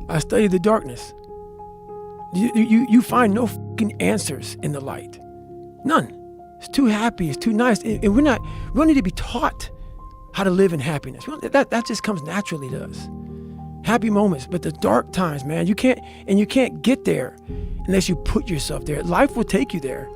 I study the darkness. You find no fucking answers in the light. None. It's too happy. It's too nice. And we don't need to be taught how to live in happiness. That just comes naturally to us. Happy moments, but the dark times, man, you can't get there unless you put yourself there. Life will take you there.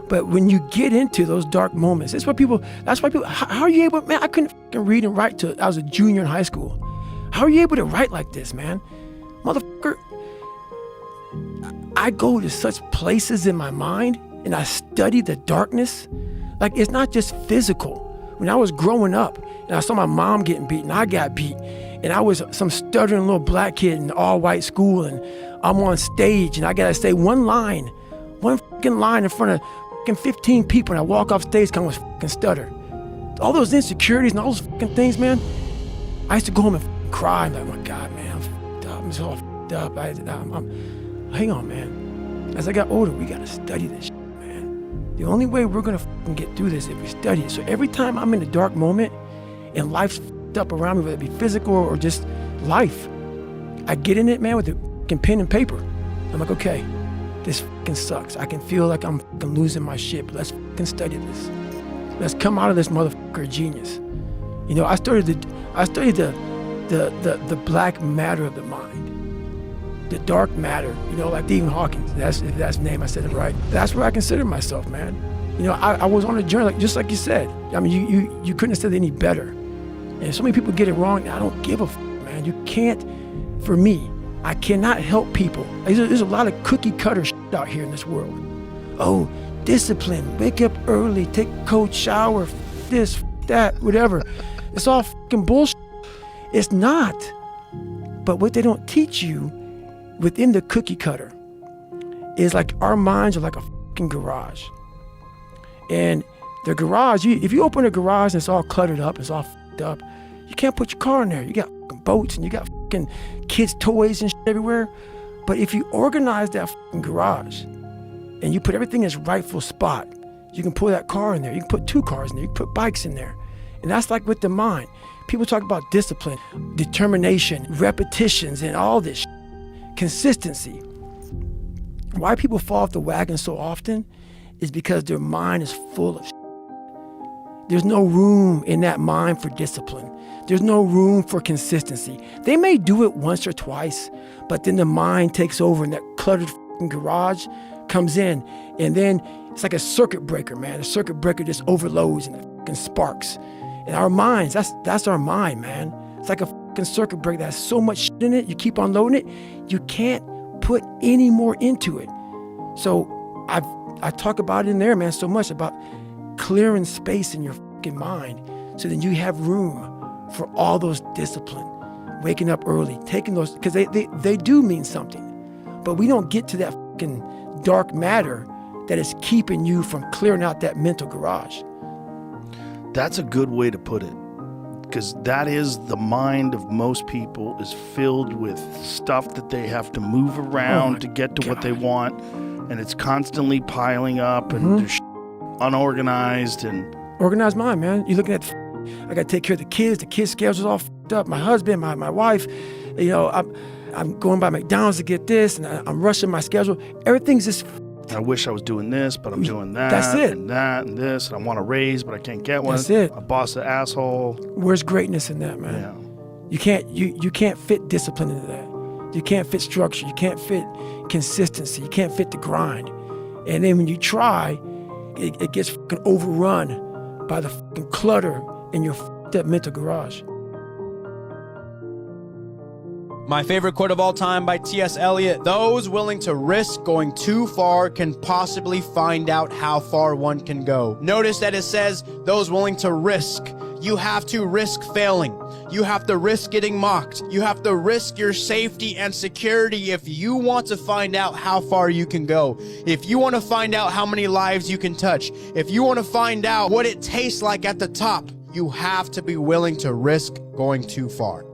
But when you get into those dark moments, that's why people, how are you able, man, I couldn't fucking read and write till I was a junior in high school. How are you able to write like this, man? Motherfucker, I go to such places in my mind and I study the darkness. Like, it's not just physical. When I was growing up and I saw my mom getting beat and I got beat and I was some stuttering little black kid in an all-white school and I'm on stage and I gotta say one fucking line in front of fucking 15 people and I walk off stage kind of fucking stutter. All those insecurities and all those fucking things, man. I used to go home and fucking cry. I'm like, oh my God, man, I'm fucked up. I'm so fucked up. Hang on, man. As I got older, we gotta study this shit, man. The only way we're gonna fucking get through this is if we study it. So every time I'm in a dark moment and life's fucked up around me, whether it be physical or just life, I get in it, man, with a fucking pen and paper. I'm like, okay, this fucking sucks. I can feel like I'm fucking losing my shit, but let's fucking study this. Let's come out of this motherfucker genius. You know, I studied the black matter of the mind, the dark matter, you know, like Stephen Hawking. If that's the name, I said it right. That's where I consider myself, man. You know, I was on a journey, just like you said. I mean, you couldn't have said it any better. And so many people get it wrong. I don't give a fuck, man. You can't, for me, I cannot help people. There's a lot of cookie cutter shit out here in this world. Oh, discipline, wake up early, take a cold shower, this, that, whatever. It's all fucking bullshit. It's not. But what they don't teach you within the cookie cutter is like our minds are like a fucking garage. And the garage, if you open a garage and it's all cluttered up, it's all fucked up, you can't put your car in there. You got fucking boats and you got fucking kids' toys and shit everywhere. But if you organize that fucking garage and you put everything in its rightful spot, you can pull that car in there. You can put 2 cars in there. You can put bikes in there. And that's like with the mind. People talk about discipline, determination, repetitions, and all this shit. Consistency. Why people fall off the wagon so often is because their mind is full of shit. There's no room in that mind for discipline. There's no room for consistency. They may do it once or twice, but then the mind takes over and that cluttered fucking garage comes in, and then it's like a circuit breaker, man. A circuit breaker just overloads and it fucking sparks. And our minds, that's our mind, man. It's like a fucking circuit breaker that has so much shit in it, you keep on loading it, you can't put any more into it. So I talk about it in there, man, so much about clearing space in your fucking mind so then you have room for all those discipline, waking up early, taking those, because they do mean something. But we don't get to that fucking dark matter that is keeping you from clearing out that mental garage. That's a good way to put it, because that is the mind of most people, is filled with stuff that they have to move around to get to what they want, and it's constantly piling up and they're unorganized. And organized mind, man. You're looking at, I got to take care of the kids' schedule's all fucked up, my husband, my wife, you know, I'm going by McDonald's to get this, and I'm rushing my schedule. Everything's just, I wish I was doing this, but I'm doing that. That's it. And that and this, and I want a raise, but I can't get one. That's it. My boss is an asshole. Where's greatness in that, man? Yeah. You can't fit discipline into that. You can't fit structure. You can't fit consistency. You can't fit the grind. And then when you try, it gets fucking overrun by the fucking clutter in your fucked up mental garage. My favorite quote of all time by T.S. Eliot: those willing to risk going too far can possibly find out how far one can go. Notice that it says those willing to risk. You have to risk failing. You have to risk getting mocked. You have to risk your safety and security if you want to find out how far you can go. If you want to find out how many lives you can touch. If you want to find out what it tastes like at the top, you have to be willing to risk going too far.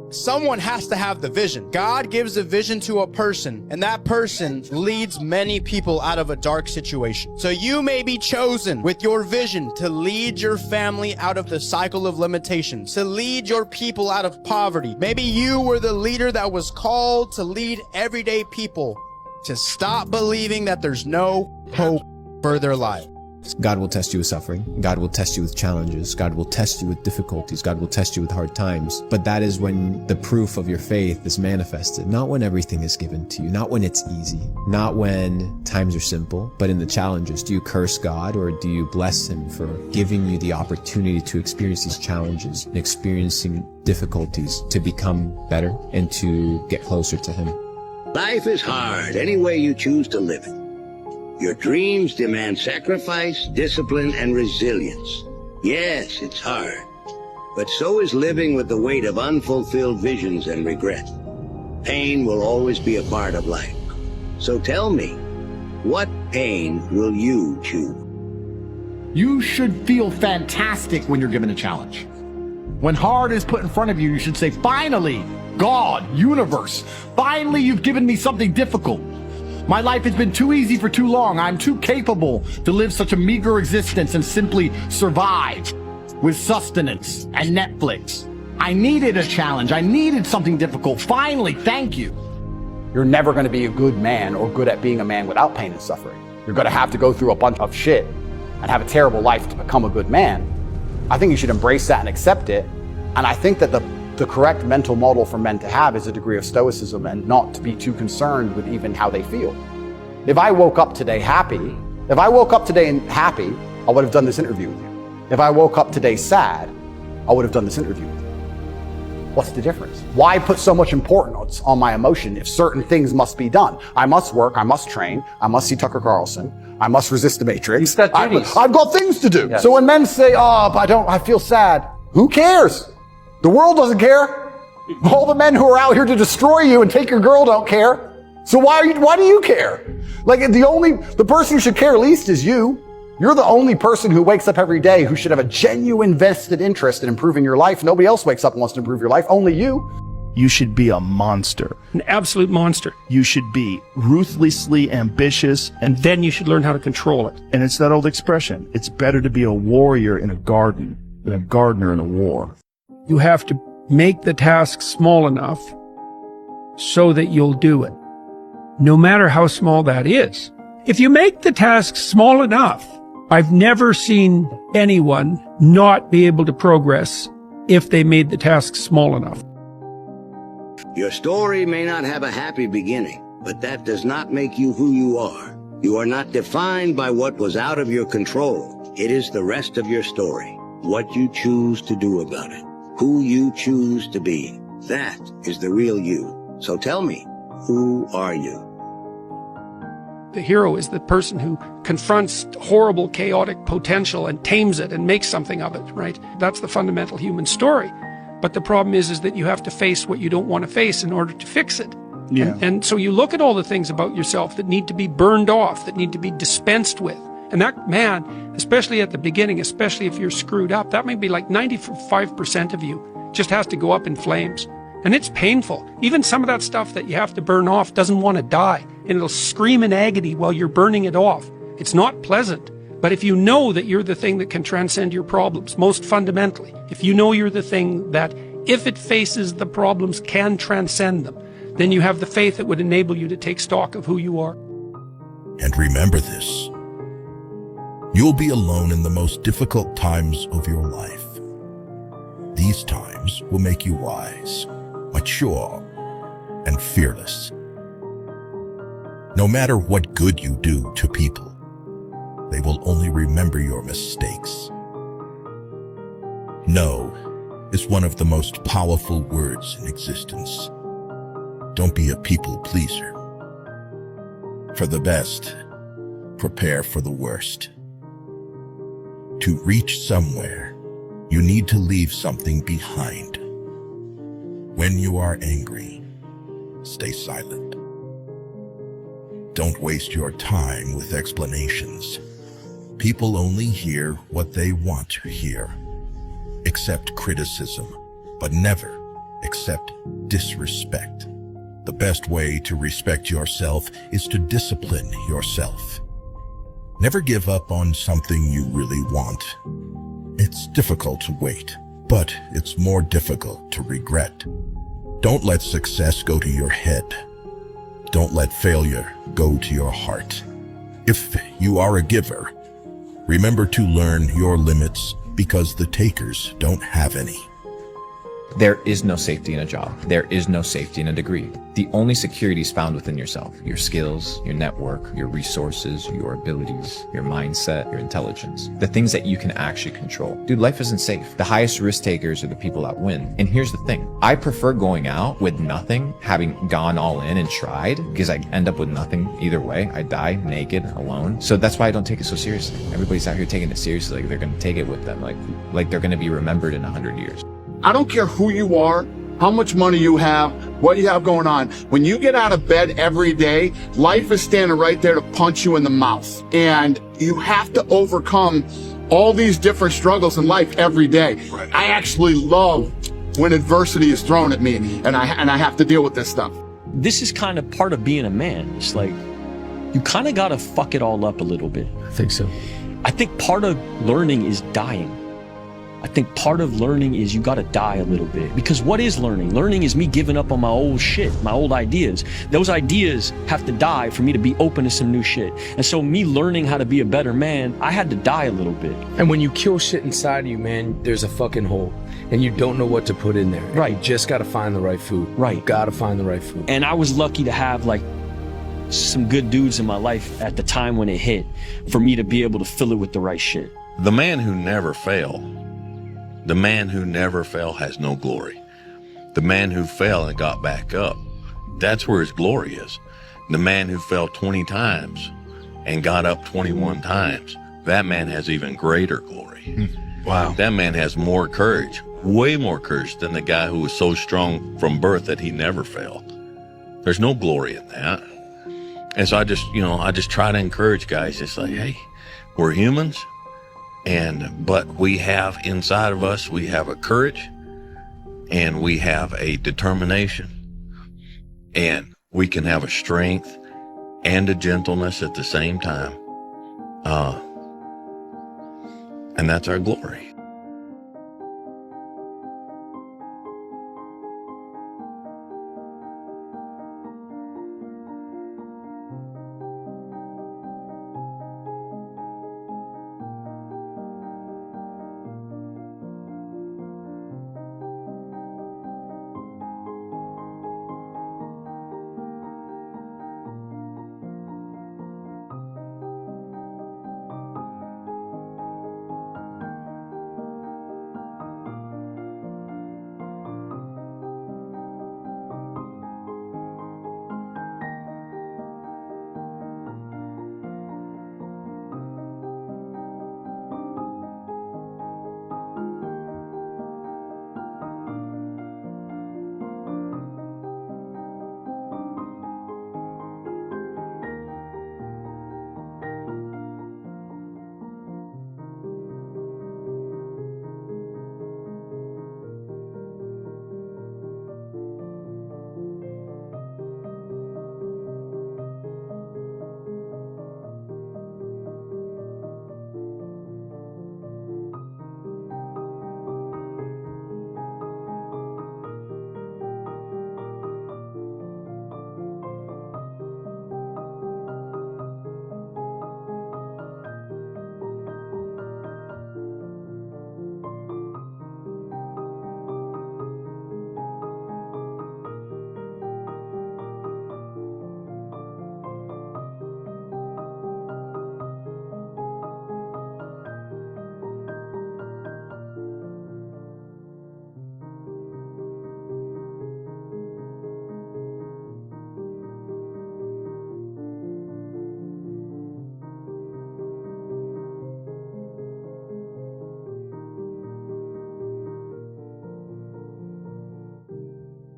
Someone has to have the vision. God gives a vision to a person, and that person leads many people out of a dark situation. So you may be chosen with your vision to lead your family out of the cycle of limitations, to lead your people out of poverty. Maybe you were the leader that was called to lead everyday people to stop believing that there's no hope for their life. God will test you with suffering. God will test you with challenges. God will test you with difficulties. God will test you with hard times. But that is when the proof of your faith is manifested, not when everything is given to you, not when it's easy, not when times are simple, but in the challenges. Do you curse God, or do you bless him for giving you the opportunity to experience these challenges and experiencing difficulties to become better and to get closer to him? Life is hard any way you choose to live it. Your dreams demand sacrifice, discipline, and resilience. Yes, it's hard. But so is living with the weight of unfulfilled visions and regret. Pain will always be a part of life. So tell me, what pain will you choose? You should feel fantastic when you're given a challenge. When hard is put in front of you, you should say, finally, God, universe, finally you've given me something difficult. My life has been too easy for too long. I'm too capable to live such a meager existence and simply survive with sustenance and Netflix. I needed a challenge. I needed something difficult. Finally, thank you. You're never going to be a good man or good at being a man without pain and suffering. You're going to have to go through a bunch of shit and have a terrible life to become a good man. I think you should embrace that and accept it. And I think that the correct mental model for men to have is a degree of stoicism and not to be too concerned with even how they feel. If I woke up today happy, I would have done this interview with you. If I woke up today sad, I would have done this interview with you. What's the difference? Why put so much importance on my emotion if certain things must be done? I must work, I must train, I must see Tucker Carlson, I must resist the Matrix. I've got things to do. Yes. So when men say, I feel sad, who cares? The world doesn't care. All the men who are out here to destroy you and take your girl don't care. So why do you care? Like the person who should care least is you. You're the only person who wakes up every day who should have a genuine vested interest in improving your life. Nobody else wakes up and wants to improve your life, only you. You should be a monster. An absolute monster. You should be ruthlessly ambitious. And then you should learn how to control it. And it's that old expression. It's better to be a warrior in a garden than a gardener in a war. You have to make the task small enough so that you'll do it, no matter how small that is. If you make the task small enough, I've never seen anyone not be able to progress if they made the task small enough. Your story may not have a happy beginning, but that does not make you who you are. You are not defined by what was out of your control. It is the rest of your story, what you choose to do about it. Who you choose to be. That is the real you. So tell me, who are you? The hero is the person who confronts horrible, chaotic potential and tames it and makes something of it, right? That's the fundamental human story. But the problem is that you have to face what you don't want to face in order to fix it. Yeah. And so you look at all the things about yourself that need to be burned off, that need to be dispensed with. And that, man, especially at the beginning, especially if you're screwed up, that may be like 95% of you just has to go up in flames. And it's painful. Even some of that stuff that you have to burn off doesn't want to die. And it'll scream in agony while you're burning it off. It's not pleasant. But if you know that you're the thing that can transcend your problems, most fundamentally, if you know you're the thing that, if it faces the problems, can transcend them, then you have the faith that would enable you to take stock of who you are. And remember this. You'll be alone in the most difficult times of your life. These times will make you wise, mature, and fearless. No matter what good you do to people, they will only remember your mistakes. No is one of the most powerful words in existence. Don't be a people pleaser. For the best, prepare for the worst. To reach somewhere, you need to leave something behind. When you are angry, stay silent. Don't waste your time with explanations. People only hear what they want to hear. Accept criticism, but never accept disrespect. The best way to respect yourself is to discipline yourself. Never give up on something you really want. It's difficult to wait, but it's more difficult to regret. Don't let success go to your head. Don't let failure go to your heart. If you are a giver, remember to learn your limits because the takers don't have any. There is no safety in a job. There is no safety in a degree. The only security is found within yourself. Your skills, your network, your resources, your abilities, your mindset, your intelligence. The things that you can actually control. Dude, life isn't safe. The highest risk takers are the people that win. And here's the thing. I prefer going out with nothing, having gone all in and tried, because I end up with nothing either way. I die naked, alone. So that's why I don't take it so seriously. Everybody's out here taking it seriously. Like they're going to take it with them. Like they're going to be remembered in 100 years. I don't care who you are, how much money you have, what you have going on. When you get out of bed every day, life is standing right there to punch you in the mouth. And you have to overcome all these different struggles in life every day. Right. I actually love when adversity is thrown at me and I have to deal with this stuff. This is kind of part of being a man. It's like, you kind of got to fuck it all up a little bit. I think so. I think part of learning is dying. I think part of learning is you got to die a little bit. Because what is learning? Learning is me giving up on my old shit, my old ideas. Those ideas have to die for me to be open to some new shit. And so me learning how to be a better man, I had to die a little bit. And when you kill shit inside of you, man, there's a fucking hole. And you don't know what to put in there. Right. You just got to find the right food. Right. You got to find the right food. And I was lucky to have like some good dudes in my life at the time when it hit for me to be able to fill it with the right shit. The man who never failed. The man who never fell has no glory. The man who fell and got back up, that's where his glory is. The man who fell 20 times and got up 21 times, that man has even greater glory. Wow. That man has more courage, way more courage than the guy who was so strong from birth that he never failed. There's no glory in that. And so I just try to encourage guys. It's like, hey, we're humans. But we have inside of us, we have a courage and we have a determination and we can have a strength and a gentleness at the same time. And that's our glory.